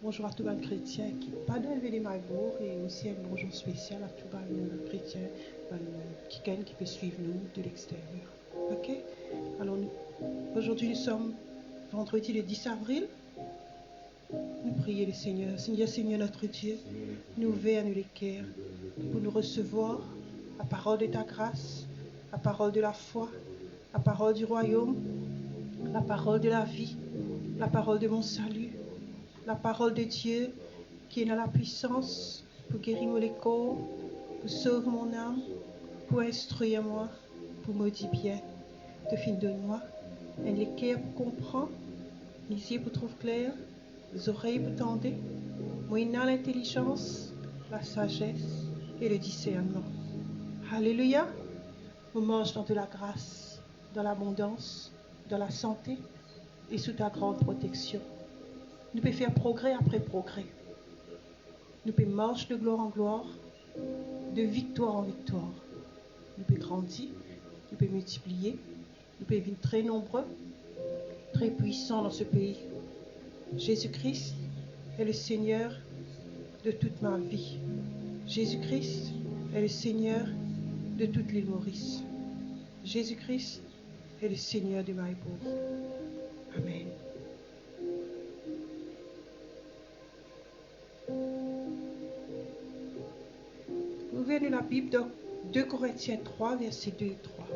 Bonjour à tous les chrétiens qui pas d'enlever les Maïbourg et aussi un bonjour spécial à tous les chrétiens qui peuvent suivre nous de l'extérieur. Ok? Alors, aujourd'hui, nous sommes vendredi le 10 avril. Nous prions le Seigneur. Seigneur notre Dieu, nous ouvrir nous les cœurs pour nous recevoir la parole de ta grâce, la parole de la foi, la parole du royaume, la parole de la vie, la parole de mon salut, la parole de Dieu qui est dans la puissance pour guérir mon corps, pour sauver mon âme, pour instruire moi, pour me dire bien. De fin de moi, un équerre pour comprendre, les yeux pour trouver clair, les oreilles pour tendre, moyennant l'intelligence, la sagesse et le discernement. Alléluia. Nous mangeons dans de la grâce, dans l'abondance, dans la santé et sous ta grande protection. Nous pouvons faire progrès après progrès. Nous pouvons marcher de gloire en gloire, de victoire en victoire. Nous pouvons grandir, nous pouvons multiplier, nous pouvons être très nombreux, très puissants dans ce pays. Jésus-Christ est le Seigneur de toute ma vie. Jésus-Christ est le Seigneur de toute l'île Maurice. Jésus-Christ est le Seigneur de Maïbourg. Amen. Ouvrez la Bible dans 2 Corinthiens 3, versets 2 et 3.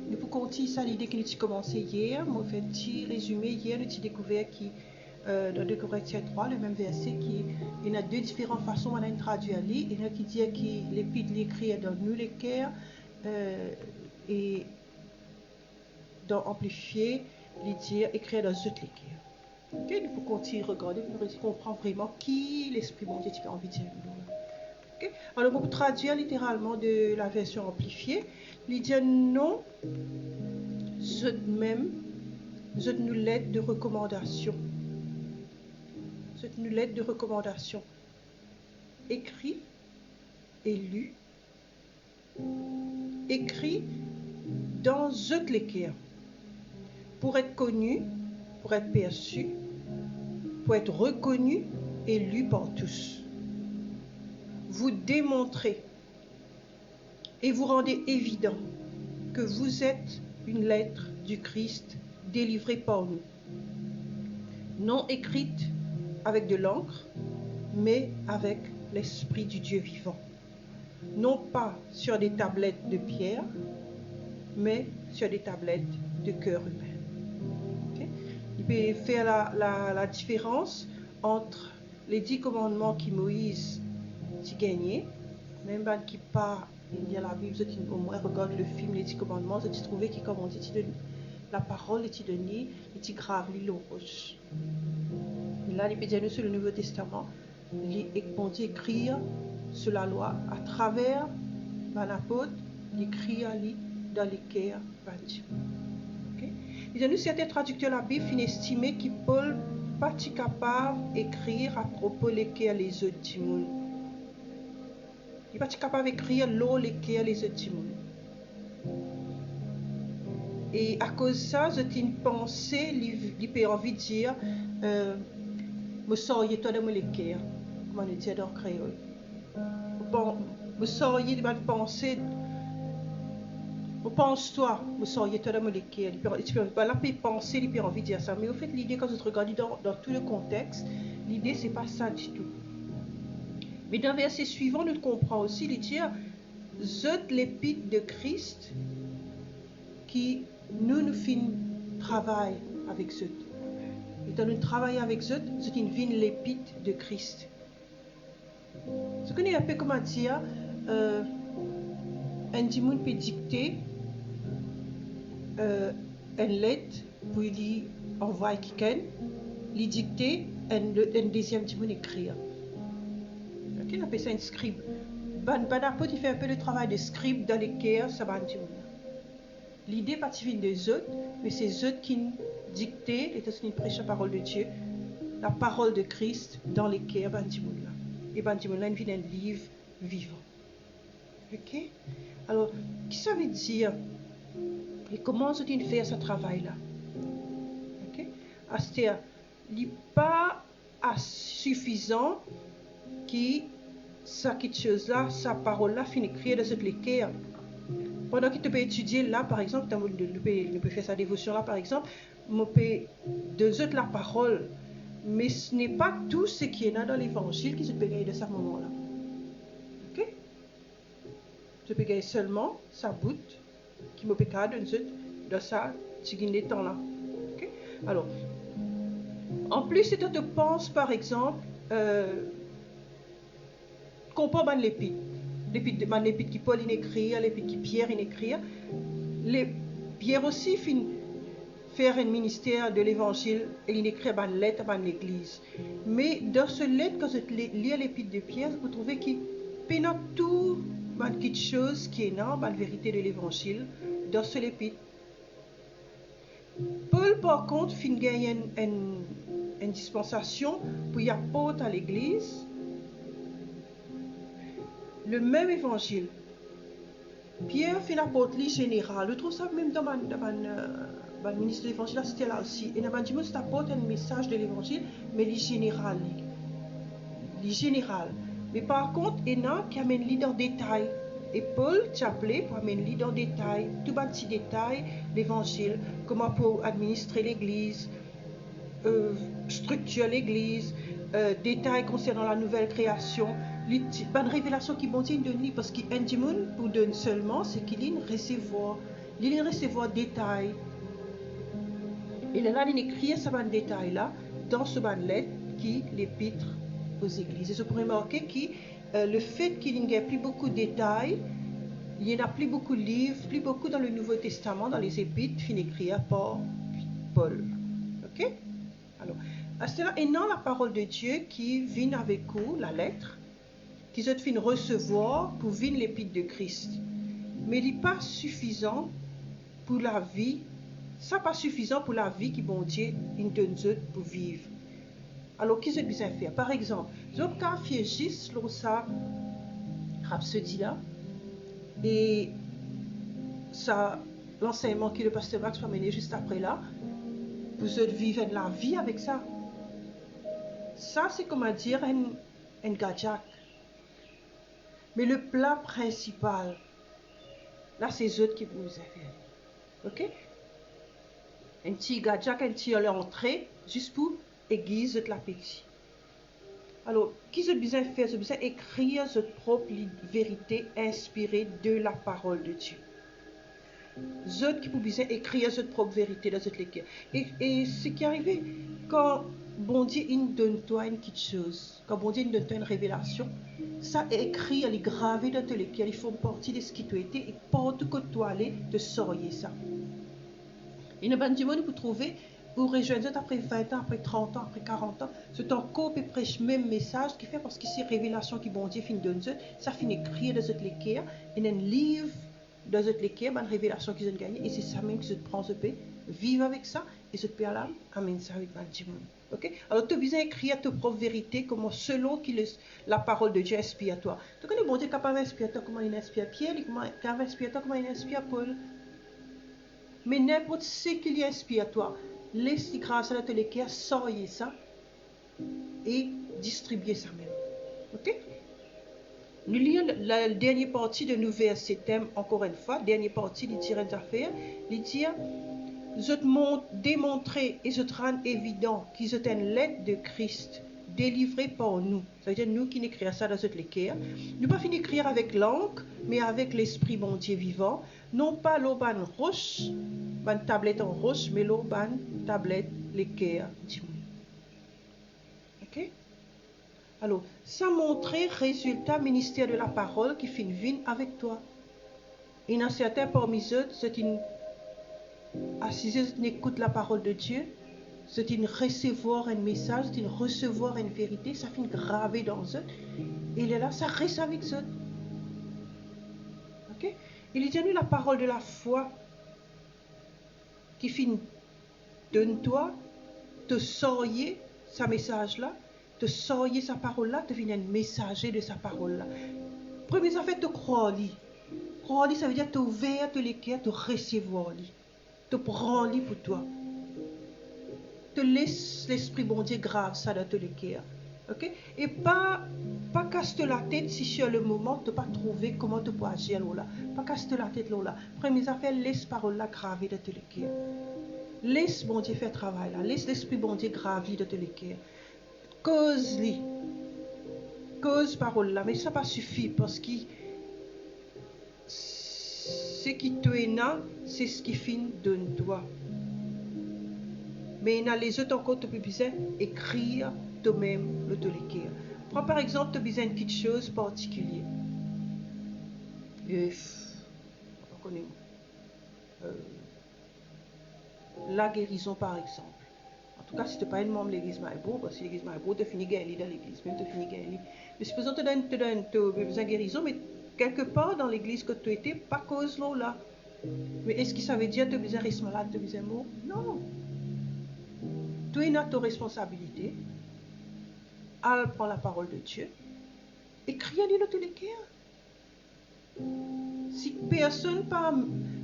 Nous pouvons continuer ça l'idée que nous avons commencé hier. Moi, fait un petit résumé. Hier, nous avons découvert que dans 2 Corinthiens 3, le même verset, il y a deux différentes façons de traduire. Il y en a qui disent que l'épître l'écrit dans nous les cœurs et dans amplifier, il dit écrire dans eux les cœurs. Okay? Nous pouvons continuer à regarder pour nous comprendre vraiment qui l'Esprit bon Dieu a envie de dire. Okay? Alors, pour traduire littéralement de la version amplifiée, il dit non, je nous lettre de recommandation. C'est une lettre de recommandation écrit et lu, écrit dans eux les cœurs pour être connu, pour être perçu, pour être reconnu et lu par tous. Vous démontrez et vous rendez évident que vous êtes une lettre du Christ délivrée par nous, non écrite avec de l'encre, mais avec l'Esprit du Dieu vivant. Non pas sur des tablettes de pierre, mais sur des tablettes de cœur humain. Okay? Il peut faire la différence entre les 10 commandements que Moïse a gagnés, même qui pas il y a la Bible, au moins regarde le film Les 10 commandements, vous trouvez que comme on dit, la parole est donnée, est grave, l'île rouge. Là, il peut dire sur le Nouveau Testament, on dit écrire sur la loi à travers l'apôtre, écrire dans les cœurs. Okay? Il y a certains traducteurs de la Bible qui estiment que Paul n'est pas capable d'écrire à propos des cœurs les autres du monde. Il n'est pas capable d'écrire l'eau les cœurs les autres du monde. Et à cause de ça, j'ai une pensée, il peut envie de dire, me sorriez toi de mon cœur, comme on dit dans le créole. Me sorriez de ma pensée, me pense-toi, me sorriez toi de mon cœur. Là, il peut penser, il peut envie de dire ça. Mais au fait, l'idée, quand je regarde dans tout le contexte, l'idée, c'est pas ça du tout. Mais dans le verset suivant, nous comprenons aussi, il dit, zot l'épître de Christ qui nous finissons travail avec eux. Et dans nous travailler avec eux, c'est une vie l'épître de Christ. Ce qu'on est un peu comment dire, un dimoun peut dicter une lettre pour lui envoyer quelqu'un, lui dicter un deuxième dimoun écrire. On appelle ça un scribe. Banapot, il fait un peu le travail de scribe dans les cœurs, ça va dimoun. L'idée n'est pas des autres, mais c'est eux qui dictent, et c'est une prêche la parole de Dieu, la parole de Christ dans les cœurs bandimoun-là. Et bandimoun-là, il vient d'un livre vivant. Ok? Alors, qu'est-ce que ça veut dire? Et comment est-il faire ce travail-là? Ok? C'est-à-dire, il n'est pas à pas suffisant qui ça quelque chose là, sa parole là finit écrire dans cette lecture. Pendant que tu peux étudier là, par exemple, tu peux faire sa dévotion là, par exemple, tu peux de la parole. Mais ce n'est pas tout ce qui est là dans l'évangile qui se peut gagner de ce moment-là. Ok? Tu peux gagner seulement sa bout qui me peut gagner de ça, tu gagnes les temps là. Ok? Alors, en plus, si tu te penses, par exemple, comprends l'épître. L'épître qui Paul écrit, l'épître qui Pierre écrit. Pierre aussi finit faire un ministère de l'évangile et il écrit une lettre à l'église. Mais dans ce lettre, quand je lis l'épître de Pierre, vous trouvez qu'il y a tout quelque chose qui est dans la vérité de l'évangile dans ce l'épître. Paul, par contre, finit gagner une dispensation pour y apporter à l'église le même évangile. Pierre fait l'apôtre général. Je trouve ça même dans le ministre de l'évangile, c'était là aussi. Et dans le dimanche, c'est apporte un message de l'évangile, mais il est général. Mais par contre, il y en a qui amènent dans le détail. Et Paul t'a appelé pour amener dans le détail, tout petit détail, l'évangile, comment pour administrer l'église, structurer l'église, détails concernant la nouvelle création. Une révélation qui monte de lui parce qu'un démon pour donner seulement c'est qu'il y a recevoir détails et là il écrit ce détail là dans ce lettre qui l'épître aux églises et je pourrais remarquer que le fait qu'il n'y ait plus beaucoup de détails, il n'y a plus beaucoup de livres, plus beaucoup dans le Nouveau Testament, dans les épîtres finit écrits par Paul. Ok? Alors à cela et non la parole de Dieu qui vient avec vous, la lettre qui se fin recevoir pour vivre l'épître de Christ. Mais il n'est pas suffisant pour la vie, ça pas suffisant pour la vie qui bon Dieu nous donne pour vivre. Alors, qu'est-ce que besoin faire? Par exemple, je vais faire juste ça, rhapsodie là, et ça, l'enseignement que le pasteur Max va mener juste après là, vous vivre de la vie avec ça. Ça, c'est comme dire un gadget. Mais le plat principal, là, c'est eux qui vous avez. Ok? Un petit gadget, un petit entrée, juste pour aiguiser l'appétit. Alors, qu'est-ce que vous besoin faire? Vous avez besoin écrire votre propre vérité inspirée de la parole de Dieu. Vous qui vous besoin écrire votre propre vérité dans votre lecture. Et ce qui est arrivé, quand bon Dieu il donne toi une petite chose, quand bon Dieu il donne toi une révélation, ça est écrit, elle est gravé dans ton lecture, il faut partie de ce qui t'a été et partout que tu allais te sortir ça. Et nous avons vous trouver, vous rejoindre après 20 ans, après 30 ans, après 40 ans, c'est encore peut prêcher le même message qui fait parce que c'est révélation qui bon Dieu finit donne ça finit écrire dans votre lecture, et un livre dans votre lecture, une révélation qu'ils ont gagnée, et c'est ça même que je prends ce paix, vivre avec ça, et ce paix là, amène ça avec Dieu. Okay? Alors, tu as besoin d'écrire ta propre vérité, comment, selon la parole de Dieu inspire à toi. Tu connais, bon Dieu est capable d'inspirer toi, comment il inspire Pierre, il est capable d'inspirer toi, comment il inspire Paul. Mais n'importe ce qu'il inspire à toi, laisse grâce à la télécare, sortez ça et distribuez ça même. Ok? Nous lisons la dernière partie de nos versets thème, encore une fois, dernière partie, il tire une affaire, il dit je te démontrer et je te rends évident qu'ils sont une lettre de Christ délivrée par nous. Ça veut dire nous qui n'écrivons ça dans notre lecture. Nous pas fini d'écrire avec l'encre, mais avec l'esprit bon Dieu vivant. Non pas l'urban roche, une tablette en roche, mais l'urban tablette lecture. Ok? Alors, ça montrer résultat ministère de la parole qui finit vine avec toi. Et dans certains parmi eux, c'est une assise n'écoute la parole de Dieu, c'est une recevoir un message, c'est une recevoir une vérité, ça finit gravé dans eux. Et il est là, ça reste avec eux. Ok? Il est dit la parole de la foi qui finit donne-toi, te sortir sa message là, te sortir sa parole là, te finit un messager de sa parole là. Premier ça fait te croire lui. Croire lui, ça veut dire te ouvrir, te l'écrire, te recevoir lui. Te prendre pour toi. te laisse l'esprit bon Dieu grave ça dans ton cœur. Ok? Et pas casse la tête si sur le moment tu n'as pas trouvé comment tu peux agir là. Pas casse la tête là. Première affaire, laisse parole là graver dans ton cœur. Laisse bon Dieu faire travail là. Laisse l'esprit bon Dieu gravir dans ton cœur. Cause parole là, mais ça pas suffit parce que ce qui te est là, c'est ce qui finit de toi. Mais il y a les autres encore, tu peux besoin écrire toi-même le cœur. Prends par exemple, tu as besoin de quelque chose particulier. La guérison par exemple. En tout cas, si tu n'es pas un membre de l'église Maïbo, parce que l'église Maïbo, tu finis guéri dans l'église, même tu finis guéri. Mais supposons que tu as besoin de guérison, mais quelque part dans l'église que tu étais, pas cause là. Mais est-ce que ça veut dire que tu as besoin de rester malade, tu as besoin de mort? Non. Tu es dans ta responsabilité. Elle prend la parole de Dieu. Écris-le dans tous les cœurs. Si personne pas.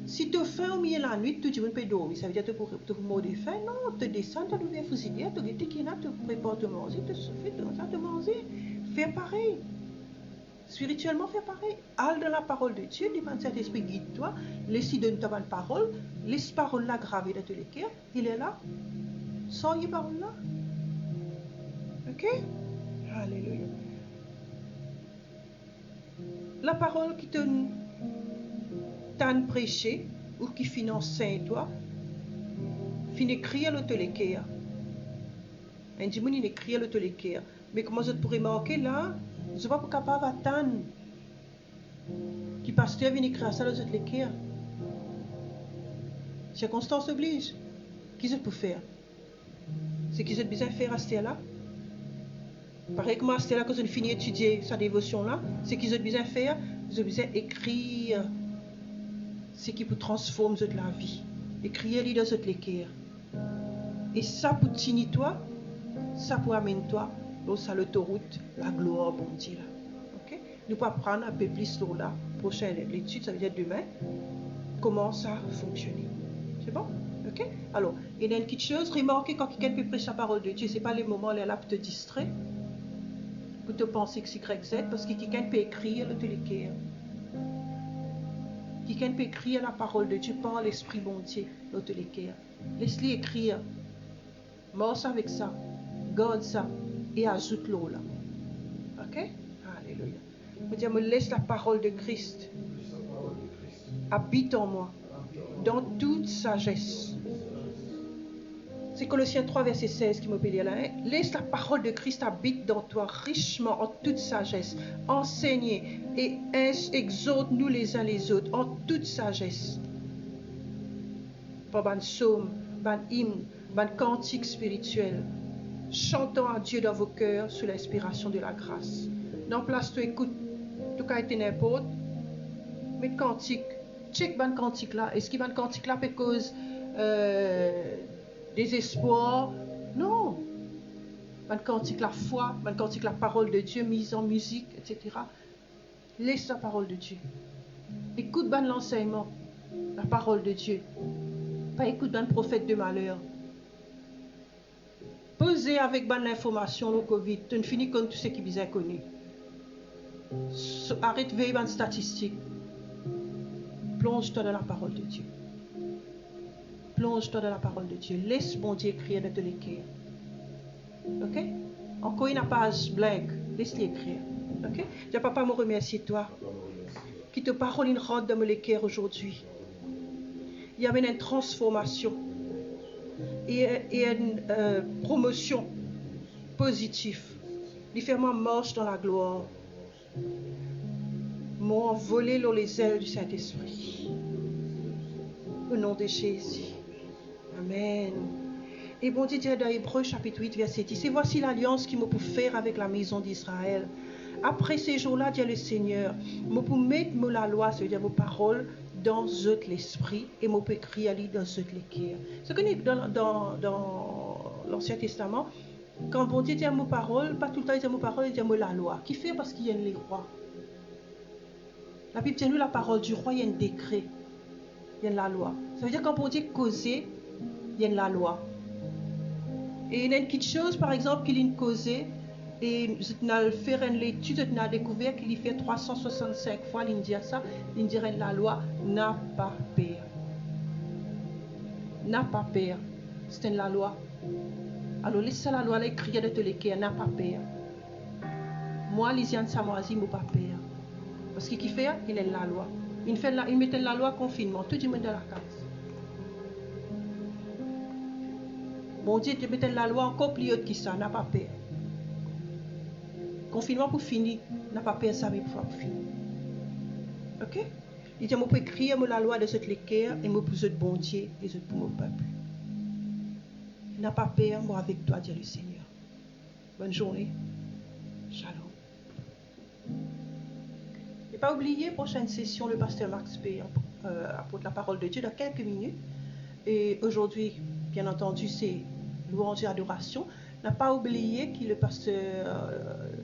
Si tu fais au milieu de la nuit, tu dis que tu peux dormir. Ça veut dire que tu peux mourir de faim. Non, tu descends, tu ouvres fusilier, tu guettes qui est là, tu prépares de manger, tu fais de manger. Fais pareil. Spirituellement, fais pareil. Alle dans la parole de Dieu, demande cet esprit guide-toi. Laisse-lui donner ta parole. Laisse parole là gravée dans tous les cœurs. Il est là. Sors les paroles là. Ok? Alléluia. La parole qui te t'en prêché ou qui finance toi, finit écrire le télécœur. Un dimanche, il écrit le télécœur. Mais comment je pourrais marquer là, je ne suis pas capable d'attendre qui pasteur vient écrire ça dans le télécœur. Circonstance oblige. Qui je peux faire? C'est qu'ils ont besoin de faire à ce là. Pareil comme à ce là, quand on finit d'étudier sa dévotion là, c'est qu'ils ont besoin de faire, ils ont besoin d'écrire ce qui peut transformer la vie. Écrire dans votre cœur. Et ça pour tenir toi, ça pour amener toi dans l'autoroute, la gloire bon Dieu là. Ok? Nous pouvons apprendre un peu plus là, prochaine l'étude, ça veut dire demain, comment ça fonctionne. C'est bon? Ok? Alors, il y a une petite chose, remarquez quand quelqu'un peut prêcher la parole de Dieu, ce n'est pas les moments où elle est là pour te distraire, pour te penser que c'est Y, parce que quelqu'un peut écrire le télécœur. Quelqu'un peut écrire la parole de Dieu par l'Esprit bon Dieu, le télécœur. Laisse-le écrire. Marche avec ça. Garde ça. Et ajoute-le là. Ok? Alléluia. Je dis, me laisse la parole de Christ. Habite en moi. Dans toute sagesse. C'est Colossiens 3, verset 16 qui me peut dire là. Hein? Laisse la parole de Christ habite dans toi richement en toute sagesse. Enseignez et exhorte-nous les uns les autres en toute sagesse. Par un psaume, un hymne, un cantique spirituel. Chantant à Dieu dans vos cœurs sous l'inspiration de la grâce. Dans place, tu écoutes, tout cas été n'importe, mais cantique, check ban cantique là. Est-ce qu'il ban cantique là peut cause désespoir? Non. Ban cantique la foi, ban cantique la parole de Dieu mise en musique, etc. Laisse la parole de Dieu. Écoute ban l'enseignement, la parole de Dieu. Pas écoute ban prophète de malheur. Posez avec ban l'information le Covid, tu ne finis comme tout ce qui est bien connu. Arrête de veiller ban statistique. Plonge-toi dans la parole de Dieu. Plonge-toi dans la parole de Dieu. Laisse bon Dieu écrire dans ton cœur. Ok? Encore une page blanche. Laisse-le écrire. Ok? Je papa me remercier toi. Qui te parole une rentre dans mon cœur aujourd'hui. Il y a une transformation et une promotion positive. Différemment marche dans la gloire. M'ont envolé dans les ailes du Saint-Esprit. Au nom de Jésus. Amen. Et bon Dieu dit dans Hébreux chapitre 8, verset 10, et voici l'alliance qu'il me peut faire avec la maison d'Israël. Après ces jours-là, dit le Seigneur, je peux mettre la loi, c'est-à-dire vos paroles, dans l'esprit et je peux écrire dans le cœur. Ce qu'on est dans l'Ancien Testament, quand bon Dieu dit mes paroles, pas tout le temps il dit mes paroles, il dit la loi. Qui fait parce qu'il y a les rois. La Bible dit nous la parole du roi, il y a un décret, il y a la loi. Ça veut dire quand bon Dieu causer, il y a la loi. Et il y a une petite chose, par exemple, qu'il a causé, et je n'ai fait une étude, je n'ai découvert qu'il y fait 365 fois, il dit ça, il dirait la loi n'a pas peur. N'a pas peur. C'est la loi. Alors, laissez la loi, les crier de te l'écrire, n'a pas peur. Moi, Lisiane Samoisi, n'a pas peur. Parce qu'il fait, il est la loi. Il mettait la loi confinement, tout le monde dans la case. Bon Dieu, tu mettais la loi encore plus haute que ça, n'a pas peur. Confinement pour finir, n'a pas peur, ça va pour finir. Ok? Il dit, je peux écrire la loi de cette lecture et je peux être bon Dieu et je pour mon peuple. N'a pas peur, moi avec toi, dit le Seigneur. Bonne journée. Shalom. Et pas oublier, prochaine session, le pasteur Max P. apporte la parole de Dieu dans quelques minutes. Et aujourd'hui, bien entendu, c'est louange et adoration. N'a pas oublié que le pasteur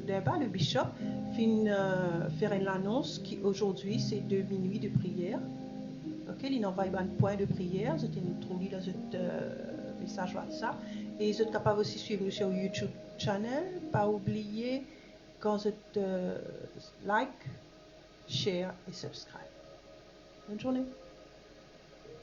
Demba, le bishop, faire une annonce qu'aujourd'hui, c'est 2 minuit de prière. Ok, il envoie un point de prière. Vous êtes trouvé dans votre message WhatsApp. Et vous êtes capable aussi de suivre nous sur YouTube channel. Pas oublier quand vous êtes like, share et subscribe. Bonne journée.